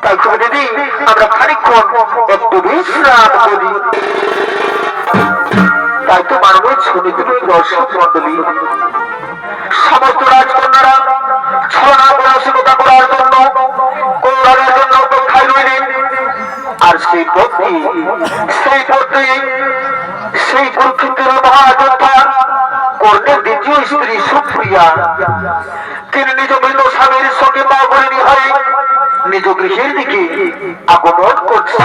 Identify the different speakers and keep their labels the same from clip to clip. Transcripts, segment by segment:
Speaker 1: তাই তো দিদি আমরা খানিকক্ষণ একটু বিশ্রাম করি। তাই তো মানবের ছবি থেকে দর্শক মন্ডলী সমস্ত রাজকন্যারা ছড়া মানসিকতা করার জন্য কল্যাণের জন্য অপেক্ষায় রইলেন। আর সেই পত্নী সেই কুরুক্ষেত্রের মহাযোদ্ধা কর্ণের দ্বিতীয় স্ত্রী সুপ্রিয়া, তিনি নিজ মৃত স্বামীর সঙ্গে মা বলিনী হয়ে নিজ গৃহের দিকে আগমন করছে।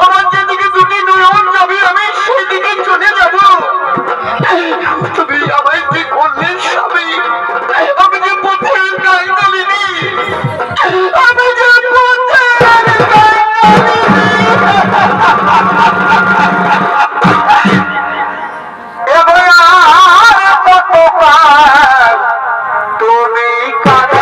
Speaker 1: আমার যেদিকে দুটি নয়ন যাবে আমি সেদিকে চলে যাব। তুমি আমায় যে করলে স্বামী, আমি যে পথের গাই নামিনি, আমি যে পথের গাই তুমি কাদা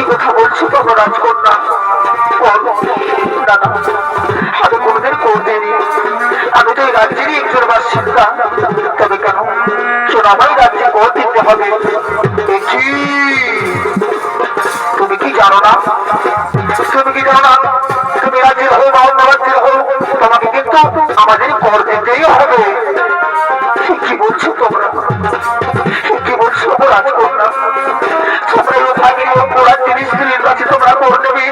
Speaker 1: কথা বলছো তখন রাজকন্যা, আমি কোনদিন করতেনি, আমি তো এই রাজ্যেরই একজন বাসিন্দা, তবে কেন সোনামাই রাজ্যে কর দিতে হবে? তুমি কি জানো না, তুমি কি জানো না তুমি রাজ্যের হো বা অন্য রাজ্যের হো, তোমাকে কিন্তু আমাদের কর দিতেই হবে। কি বলছো তোমরা, কি বলছো রাজকন্যা? তোমরা এই ভাগিনী অপরাধের স্ত্রীর কাছে তোমরা কর নেবে,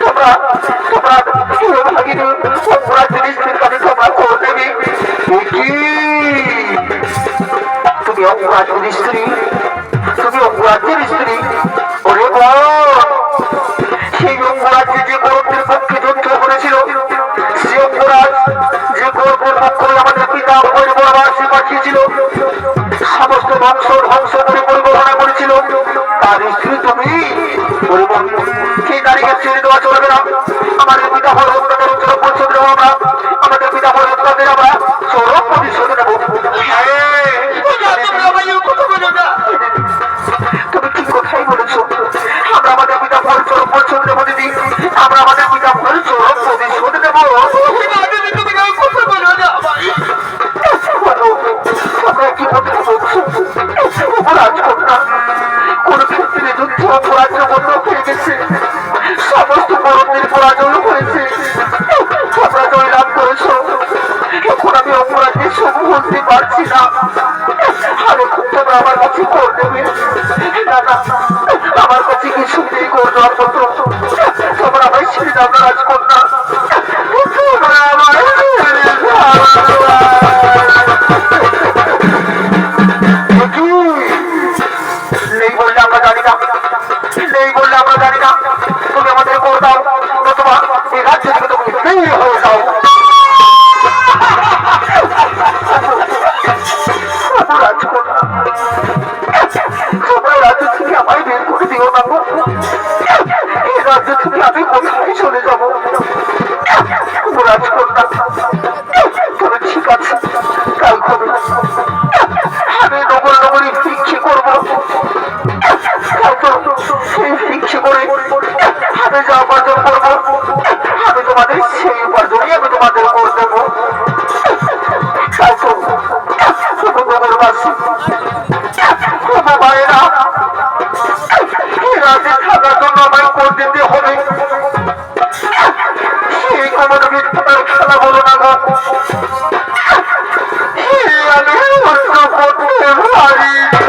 Speaker 1: তোমরা ভাগিনী অপরাধের স্ত্রীর কাছে তোমরা কর নেবে? তুমি অপরাধের স্ত্রী, তুমি অপরাধের স্ত্রী? ওরে বল, সেই অপরাধে যে গৌরবের পক্ষে যুদ্ধ করেছিল, সে অপরাধ যে গৌরবের পক্ষে আমাদের পিতা বনবাসে পাঠিয়েছিল, সমস্ত বংশ ধ্বংস করে পরিকল্পনা করেছিল, তার স্ত্রী তুমি? কে এই নারীকে ছেড়ে দেওয়া চলবে না। আমাদের পিতা হল তাদের চরম প্রতিশোধ নেবো আমরা। আমাদের পিতা হল তাদের আমরা চরম প্রতিশোধ নেবো। তুমি ঠিক কথাই বলেছো। আমরা আমাদের পিতা ফল চরম প্রতিশোধ নেবো দিদি। আমরা আমাদের পিতা ফল চরম প্রতিশোধ নেবো। আমরা কি কথা বলছো? রাজকন্যা কোন ক্ষেত্রে যুদ্ধ অপরাধের বন্ধ হয়ে গেছে। সমস্ত বরণদের পরাজয় হয়েছে। তোমরা জয়লাভ করেছো। এখন আমি অপরাধের সব বলতে পারছি না। আর এখন তোমরা আমার কাছে কর দেবে না। না আমার কাছে কিছু নেই কর দেওয়ার মতো। তোমরা আমায় ছেড়ে দাও না রাজকন্যা। তোমরা আমায় ছেড়ে দাও। নেই বললে আমরা জানি না। নেই বললে আমরা জানি না। তুমি আমাদের করে দাও, নতুবা এই রাজ্য থেকে তুমি বের হয়ে যাও। রাজকন্যা তোমরা রাজ্য থেকে আমায় বের করে দিও না। এই রাজ্য থেকে আমি কোথায় চলে যাবো? রাজকন্যা তবে ঠিক আছে, তাই হবে। আমি নগর নগরী ভিক্ষে করবো। সেই ভিক্ষে করে আমি যা উপার্জন করবো আমি তোমাদের সেই উপার্জনই আমি তোমাদের করে দেবো। তাই তো নগরবাসী ভাইয়েরা রাতে থাকার জন্য আমায় কর দিতে হবে। সেই কোনো মিথ্যার খেলা বলো না গো। আমি অন্য করতে পারি না।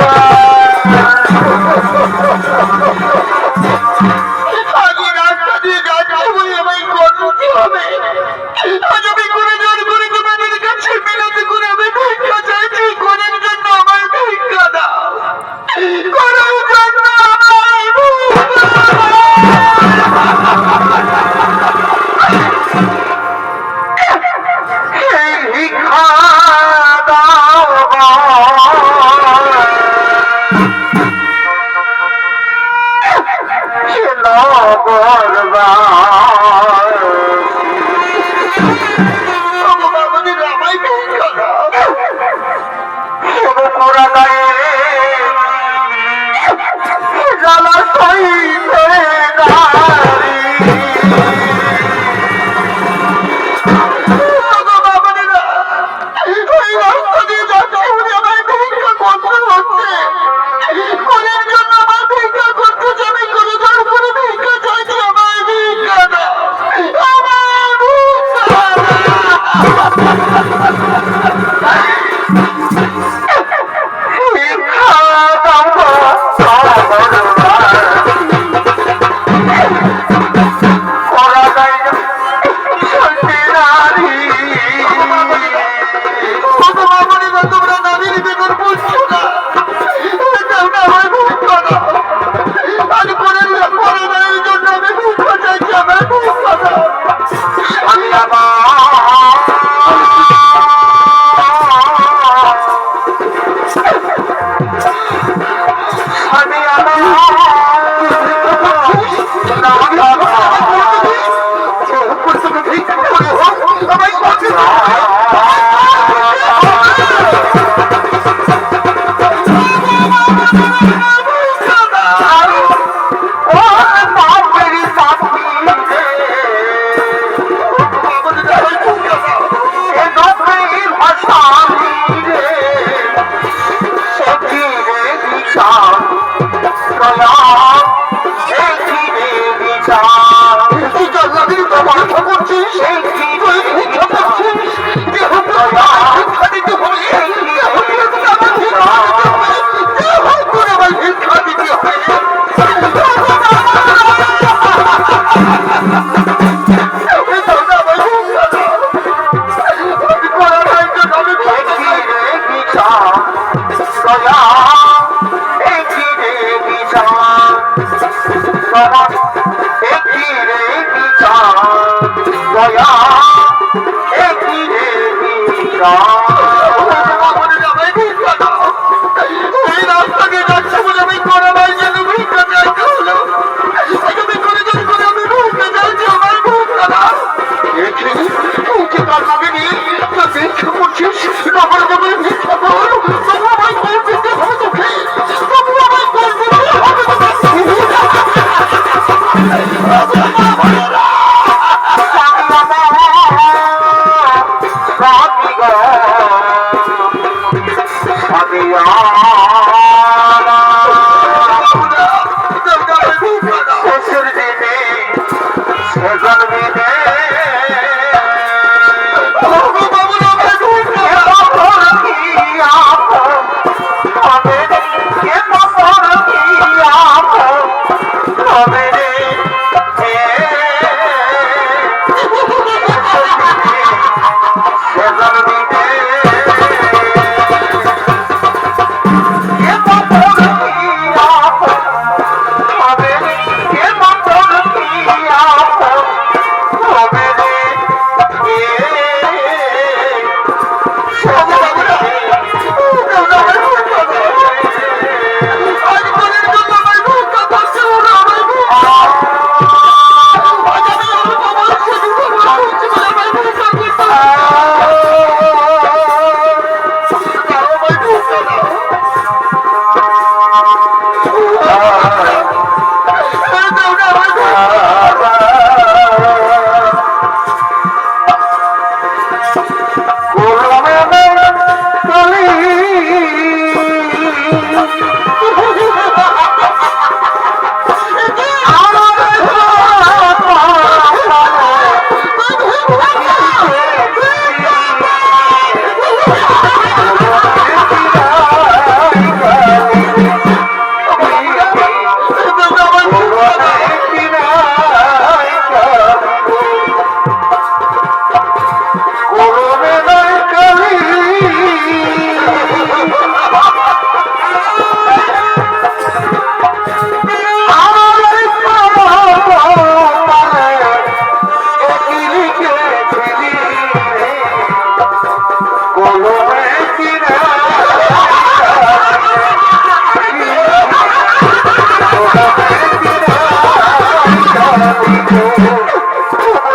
Speaker 1: সেই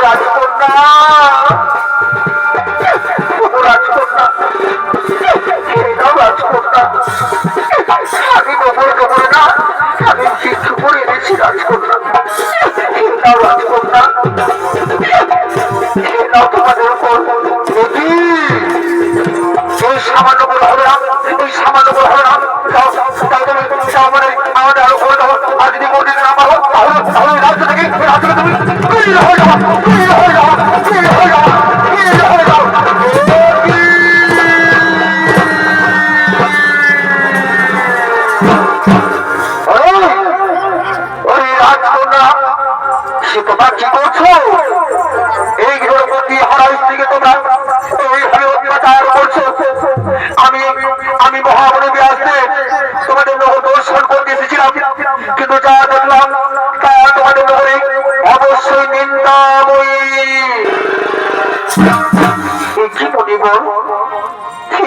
Speaker 1: রাজকন্যা রাজকন্যা রাজকন্যা আমি গোবর গোবর না আমি ভিক্ষু করে এনেছি রাজকন্যা রাজকন্যা তোমাদের উপর ওই সামান্য বড় হবে না ওই সামান্য বড় হবে না আমাদের আরো করে দেবো আর যদি কোনদিন আমার তাহলে রাজ্য থেকে তুমি হয়ে যাবো হয়ে যাবো হয়ে যাবো হয়ে যাবো তোমরা কি করছো এই গৃহপতি হারা স্ত্রীকে তোমরা এইভাবে অত্যাচার করছো আমি আমি মহামণি ব্যাসে তোমাদের নগর দর্শন করতে এসেছিলাম কিন্তু যা দেখলাম তা তোমাদের নগরে অবশ্যই নিন্দাময়ী কি বলিব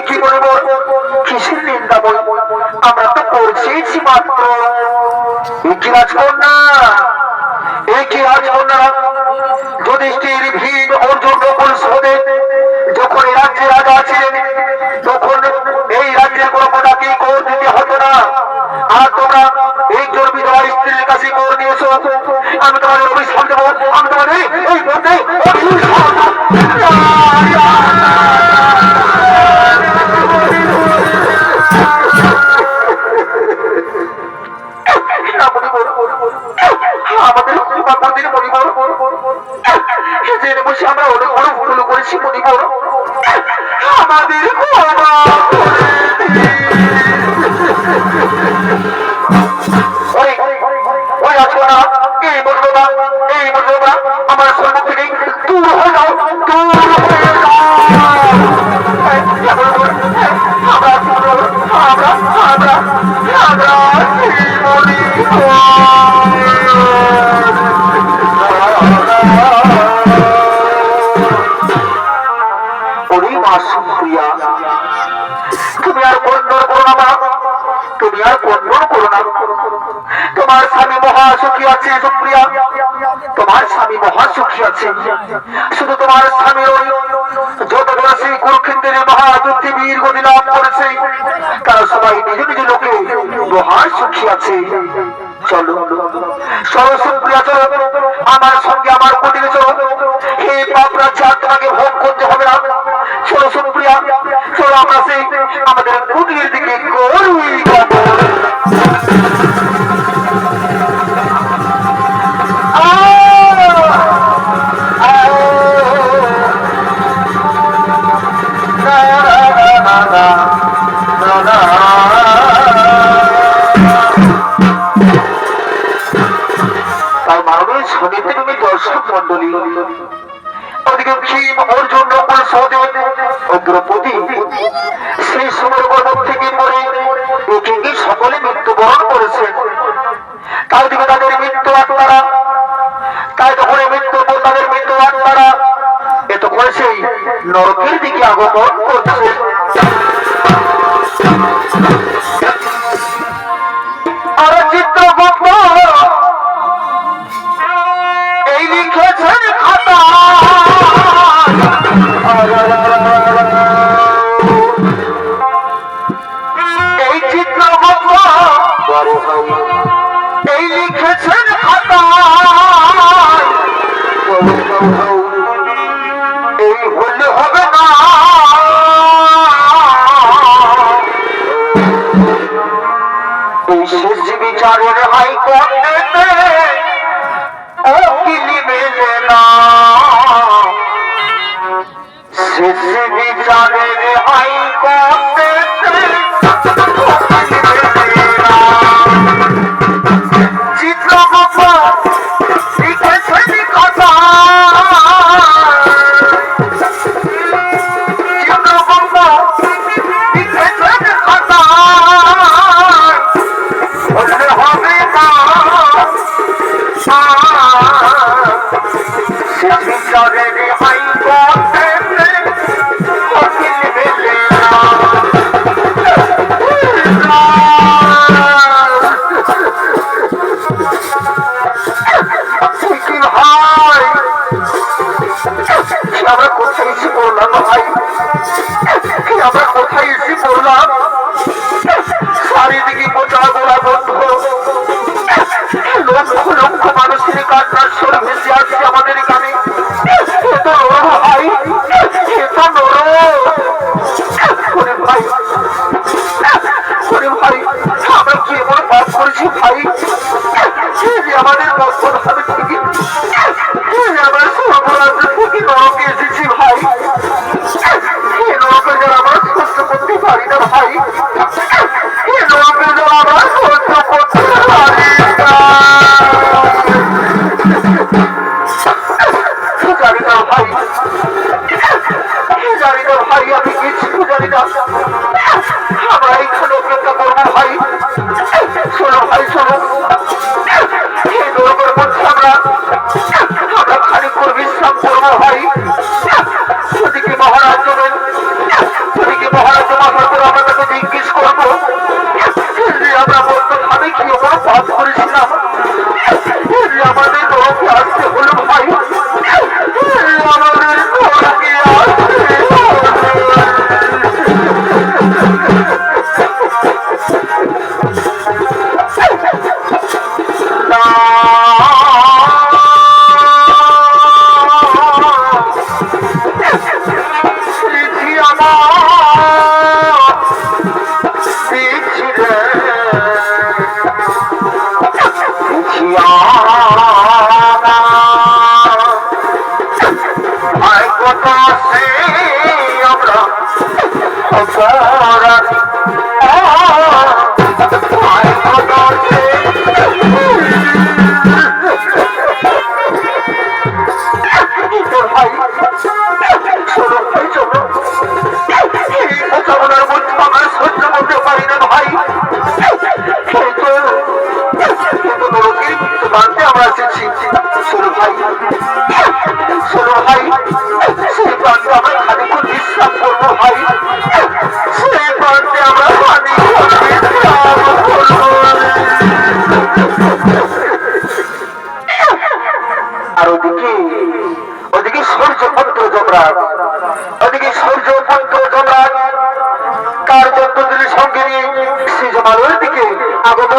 Speaker 1: কি বলিব কিসের নিন্দাময়ী আমরা তো পৌঁছেছি মাত্র কি রাজকন্যা একই রাজকন্যারা যুধিষ্ঠির ভীম অর্জুন নকুল সহদেব যখন এই রাজ্যের রাজা ছিলেন তখন এই রাজ্যের কোনো প্রজাকে কর দিতে হতো না আর তোমরা একজন বিধবা স্ত্রীর কাছে কর দিয়েছো আমি তোমাদের অভিশাপ দেবো আমি তোমাদের এই মধ্যে আমাদের প্রতিদিন পরিবার জেনে বসে আমরা অনেক বড় ভুল করেছি পরিবার আমাদের এই মর্যাদা আমার সর্ব থেকে দূর হয়ে যাও তুমি আর বন্ধন করো না তুমি আর বন্ধন করো না তোমার স্বামী মহা সুখী আছে সুপ্রিয়া তোমার স্বামী মহা সুখী আছে শুধু তোমার স্বামী যত বয়সী কুরুক্ষেত্রের মহাযুদ্ধে বীর গতি লাভ করেছে তারা সবাই নিজ নিজ লোকে মহা সুখী আছে চলো চলো সুপ্রিয়া চলো আমার সঙ্গে আমার কুটিরে চলো হে পাপরা যা তোমাকে ভোগ করতে হবে না চলো সুপ্রিয়া চলো আমরা সেই আমাদের কুটিরের দিকে গরুই তাই মানবের সঙ্গীতে তুমি দর্শক মন্ডলী ওদিকে ভীম অর্জুন নকুল সহদেব ও দ্রৌপদী সেই সময় গর্ভ থেকে পড়ে একে সকলে মৃত্যুবরণ করেছে তাই দিকে তাদের মৃত্যু আত্মারা তাই তখন মৃত্যুর পর তাদের মৃত্যু আত্মারা এত করে সেই নরকের দিকে আগমন করছে আর চিত্রগুপ্ত এই লিখেছেন খাতা এই চিত্রগুপ্ত এই লিখেছেন খাতা এই হলে হবে না এই শেষ বিচারের হাইকোর্টে উকিলি মেলে না শেষ বিচারের হাইকোর্টে চিত্রগুপ্ত লিখেছেন কথা চিত্রগুপ্ত লিখেছেন কথা বললে হবে না শেষ বিচারের হাইকোর্টে ভাই আমরা কোথায় এসে পড়লাম ভাই, আমরা কোথায় এসে পড়লাম? চারিদিকে মোটা গোলা বন্ধ, লক্ষ লক্ষ মানুষের কান্নার স্বর ভেসে আসছে আমাদের এখানে। এত নরম ভাই, এত নরম ভাই, ভাই আমরা কি এমন পাপ করেছি ভাই যে আমাদের বর্তমানে থেকে আমরা সর্বরাত্র থেকে নরকে এসেছি ভাই। এই নরকের জন্য আমরা সহ্য করতে পারি না ভাই, এই নরকের জন্য আমরা সহ্য করতে পারি না। জানি না ভাই, জানি না ভাই, আমি কিছু জানি না। আমরা এইখানে অপেক্ষা করবো ভাই। শোনো ভাই, শোনো, এই নরকের মধ্যে আমরা খানিকক্ষণ বিশ্রাম করবো ভাই। ওদিকে মহারাজ জমেন, ওদিকে মহারাজ জমার করে আমরা তাকে জিজ্ঞেস করবো যে আমরা বর্তমানে কি কোনো পাপ করেছিলাম যে আমাদের নরকে আসতে হলো ভাই, আমাদের নরকে আসতে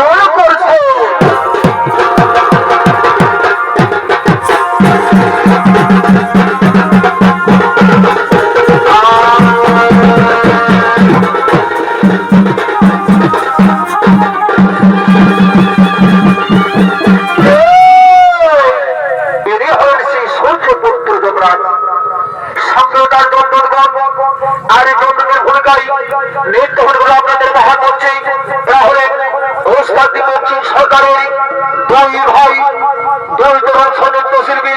Speaker 1: আগমন করছে। আর এই দণ্ডকের ভূমিকায় নৃত্য হলো আপনাদের মহান মঞ্চে সরকারের দুই ভাই, দুই তরুণ নৃত্যশিল্পী,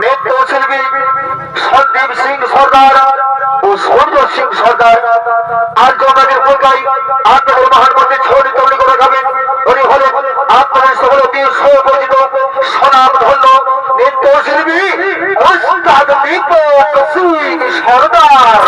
Speaker 1: নৃত্যশিল্পী সন্দীপ সিং সর্দার ও সূর্য সিং সর্দার। আর জগতের ভূমিকায় আপনাদের মহান মঞ্চে ছড়ি তৈরি করে যাবেন। উনি হলেন আপনাদের সকলকে সুপরিচিত সনাম ধন্য নৃত্যশিল্পী ওস্তাদ দীপক সিং সর্দার।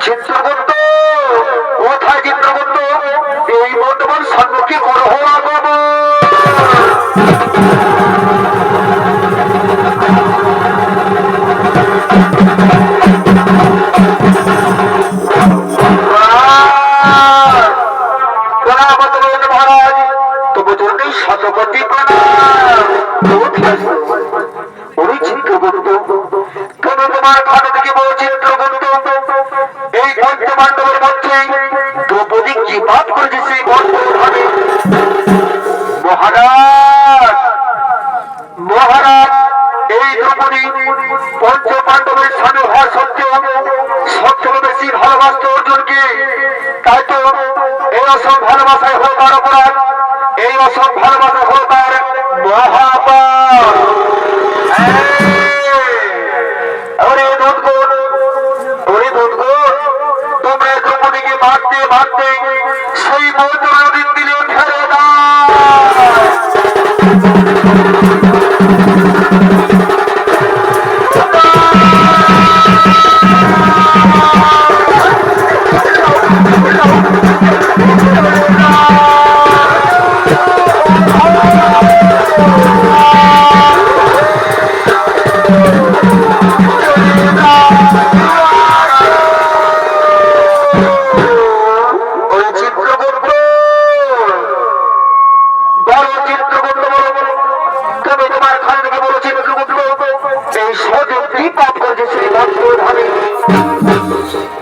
Speaker 1: চিত্রগুপ্ত এই বর্তমান সম্মুখে করহ আমাদের মহারাজ তবু জন্যই শতকোটি প্রণাম। ওরে চিত্রগুপ্ত, তুমি তোমার খাতা থেকে বলো চিত্রগুপ্ত, এই পঞ্চপাণ্ডবের মধ্যে দ্রৌপদী কি পাপ করেছে সেই বর্তমানে? মহারাজ মহারাজ, এই দ্রৌপদী পঞ্চপাণ্ডবের স্বামী হওয়া সত্ত্বেও সবথেকে বেশি ভালোবাসত অর্জুনকে। তাই তো এই অসম ভালোবাসায় হল তার অপরাধ, এই অসম ভালোবাসা হল তার মহাপাপ। ওরে দুধগুণ, ওরে দুধগুণ, তোমরা দ্রৌপদীকে মারতে মারতে সেই বৌদ্ধ নদীর দিলে ফেলে দাও।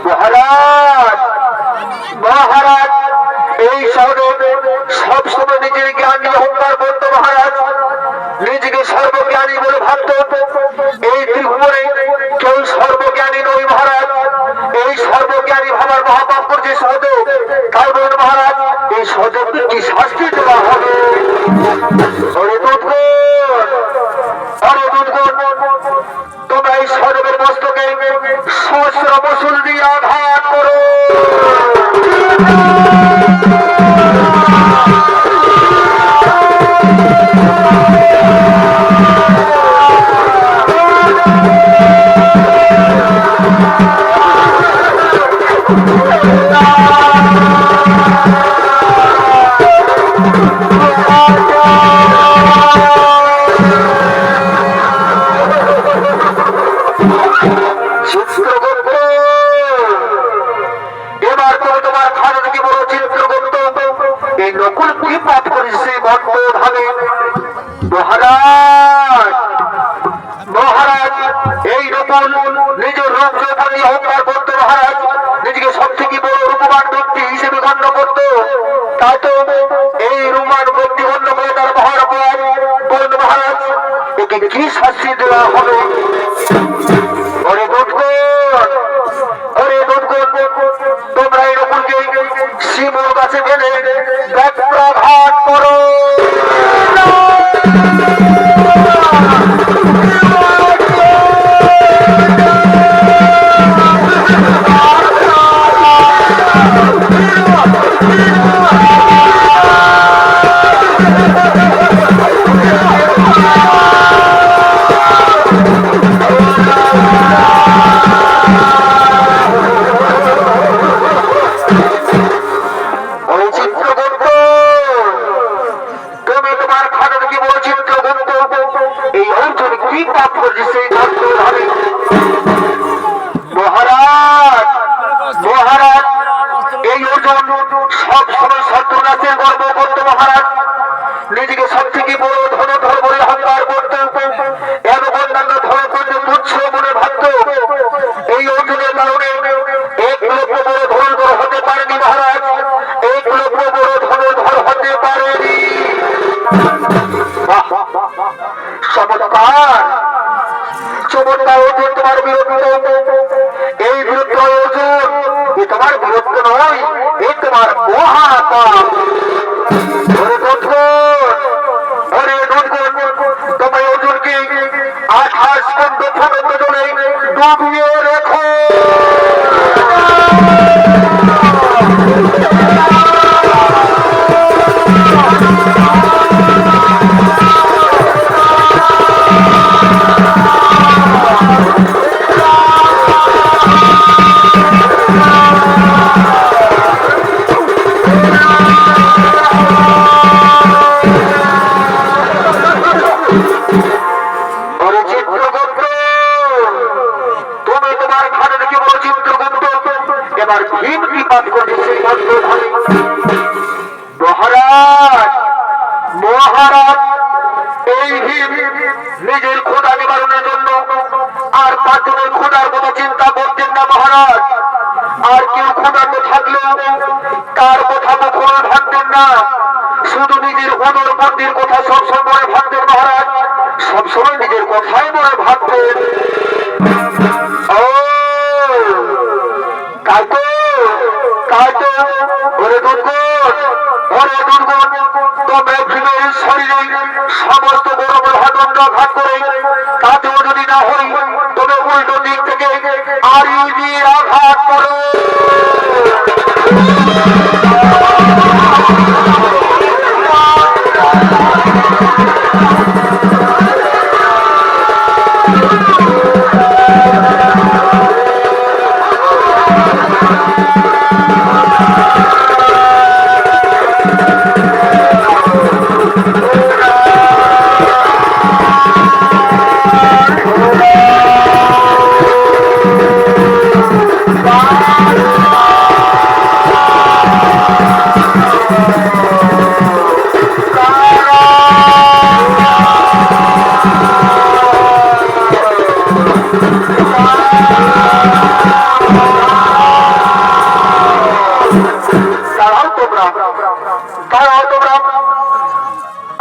Speaker 1: মহারাজ মহারাজ, এই শহরে সবসময় নিজের জ্ঞান নিয়ে অহংকার করত। মহারাজ নিজেকে সর্বজ্ঞানী বলে ভাবত। এই ত্রিভুবনে কেউ সর্বজ্ঞানী নয় মহারাজ, এই সর্বজ্ঞানী ভাবার মহাপাপ করছে সহদেব। তাই বলুন মহারাজ, এই সহদেবকে কি শাস্তি দেওয়া হবে? ওরে দুধগুণ, ওরে দুধগুণ, তোমরা এই সহদেবের মস্তকে সহস্র বসুল দিয়ে আঘাত করো। এবার তুমি তোমার খানে থেকে বলো চিত্রগুপ্ত, এই নকুল কি পাপ করেছে বর্তভাবে? মহারাজ মহারাজ, এই নকুল নিজের রূপ যৌবনে অহংকার করতো। মহারাজ নিজেকে সব থেকে বড় রূপবান ব্যক্তি হিসেবে গণ্য করতো। তাই তো এই রূপবান ব্যক্তি গণ্য করে তার মহার অপরাধ। বলুন মহারাজ, একে কি শাস্তি দেওয়া হবে? ওরে দুধগুণ, ওরে দুধগুণ, তোমরা এই নকুলকে শিমুর কাছে গেলে ব্যত্রাঘাত করো। মহারাজ মহারাজ, এই অর্জুন সব সময় শত্রুনাশের গর্ব করতো। মহারাজ নিজেকে সব থেকে বড় ধনধর বলে অহংকার করত এবং অন্যান্য ধন করতে তুচ্ছ মনে ভাবত। এই অর্জুনের কারণে এক লক্ষ বড় ধনধর হতে পারেনি। মহারাজ এক লক্ষ বড় ধনধর হতে পারেনি। চমৎকার চমৎকার অর্জুন, তোমার বিরুদ্ধ এই বিরুদ্ধ অর্জুন, এ তোমার বিরুদ্ধ নয়, এ তোমার মহাপাপ। তোমার অর্জুনকে 28 পর্যন্ত সমুদ্র জলে ডুবিয়ে রেখো। নিজের ক্ষুধা নিবারণের জন্য আর পাঁচজনের ক্ষুধার কথা চিন্তা করতেন না মহারাজ। আর কেউ ক্ষুধার্ত থাকলেও তার কথা কখনো ভাবতেন না, শুধু নিজের উদর মন্দির কথা সবসময় ভাবতেন মহারাজ, সবসময় নিজের কথাই মনে ভাবতেন। ও কাইতো কাইতো, ওরে দুর্গণ, ওরে দুর্গণ, তোমরা ভীমের শরীরে সমস্ত বড় বড় হাতন্ড ঘাত করে তাতেও যদি না হই তবে উল্টো দিক থেকে আর দিয়ে আঘাত করো।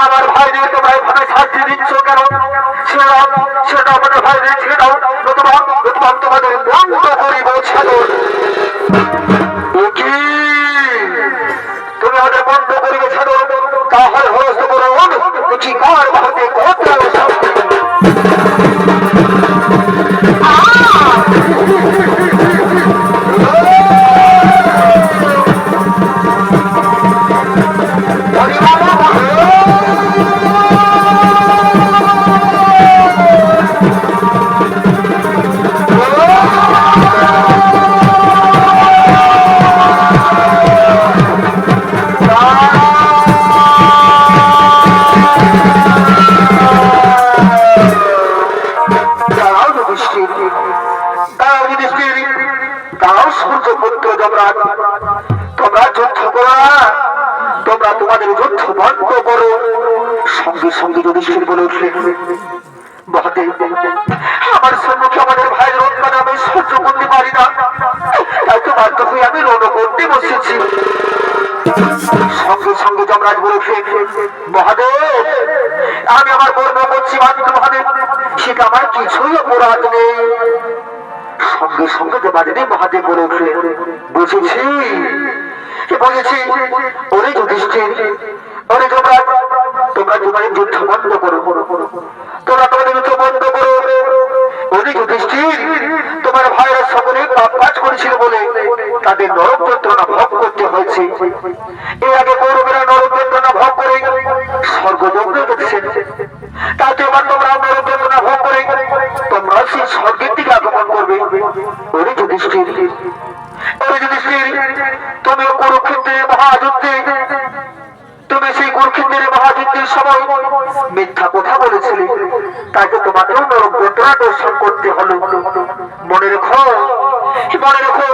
Speaker 1: আমার ভাইদের তোমরা এভাবে শাস্তি দিচ্ছ কেন? সেটা আমাদের ভাইদের ছেড়ে দাও, তোমাদের বন্ধ করিব ছাদর। তুমি আমাদের বন্ধ করিবে ছাদর, তাহলে হরস্ত করো কি কার ভারতে কত তোমরা যুদ্ধ করো না, তোমরা তোমাদের যুদ্ধ বন্ধ করো। সঙ্গে সঙ্গে যুধিষ্ঠির বলে উঠলেন, মহাদেব আমার সম্মুখে আমাদের ভাইয়ের উৎপাদ আমি সহ্য করতে পারি না, তাই তো বাধ্য হয়ে আমি রণ করতে বসেছি। সঙ্গে সঙ্গে যমরাজ বলে উঠলেন, মহাদেব আমি আমার কর্ম করছি মাত্র মহাদেব, সেটা আমার কিছুই অপরাধ নেই। সঙ্গে সঙ্গে দেবাদিনী মহাদেব বলে উঠলেন, বুঝেছি বুঝেছি, ওরে যুধিষ্ঠির, ওরে যমরাজ, তোমরা তোমাদের যুদ্ধ বন্ধ করো, তোমরা তোমাদের যুদ্ধ বন্ধ করো। ওরে যুধিষ্ঠির, তোমার ভাইরা সকলে পাপ কাজ করেছিল বলে তাদের নরক যন্ত্রণা ভোগ করতে হয়েছে। এর আগে কৌরবেরা নরক যন্ত্রণা ভোগ করে স্বর্গযজ্ঞ দেখছেন, তাতে এবার তোমরা নরক যন্ত্রণা ভোগ করে তোমরা সেই স্বর্গের দিকে আগমন করবে। ওরে যুধিষ্ঠির, ওরে যুধিষ্ঠির, তুমিও কুরুক্ষেত্রের মহাযুদ্ধে, তুমি সেই কুরুক্ষেত্রের মহাযুদ্ধের সময় মিথ্যা কথা বলেছিলে, তাকে তোমাকেও নরক যন্ত্রণা দর্শন করতে হলো। মনে রেখো, মনে রেখো,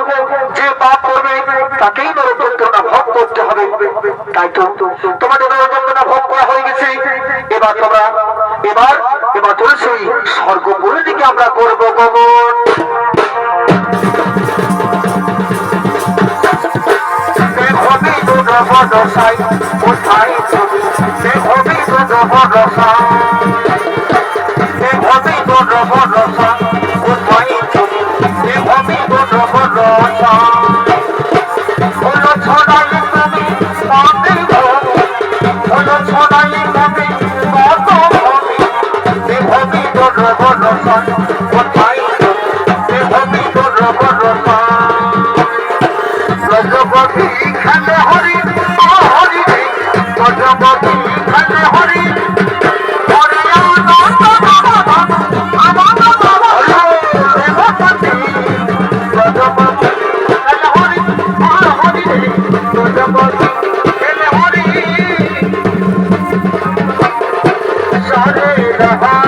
Speaker 1: যে পাপ করবে তাকেই নরক যন্ত্রণা ভোগ করতে হবে। তাই তো তোমাদের নরক যন্ত্রণা ভোগ করা হয়ে গেছে। এবার তোমরা এবার তোর সেই স্বর্গপুরের দিকে আমরা করবো গমন। কোথায় তুমি দেখবি তো রসা, দেখবি তো রসা, কোথায় তুমি দেখবি তো রসা, হলো ছড়াই তুমি পাতে ভবি, হলো ছড়াই তুমি কত ভবি, দেখবি তো রসা, কোথায়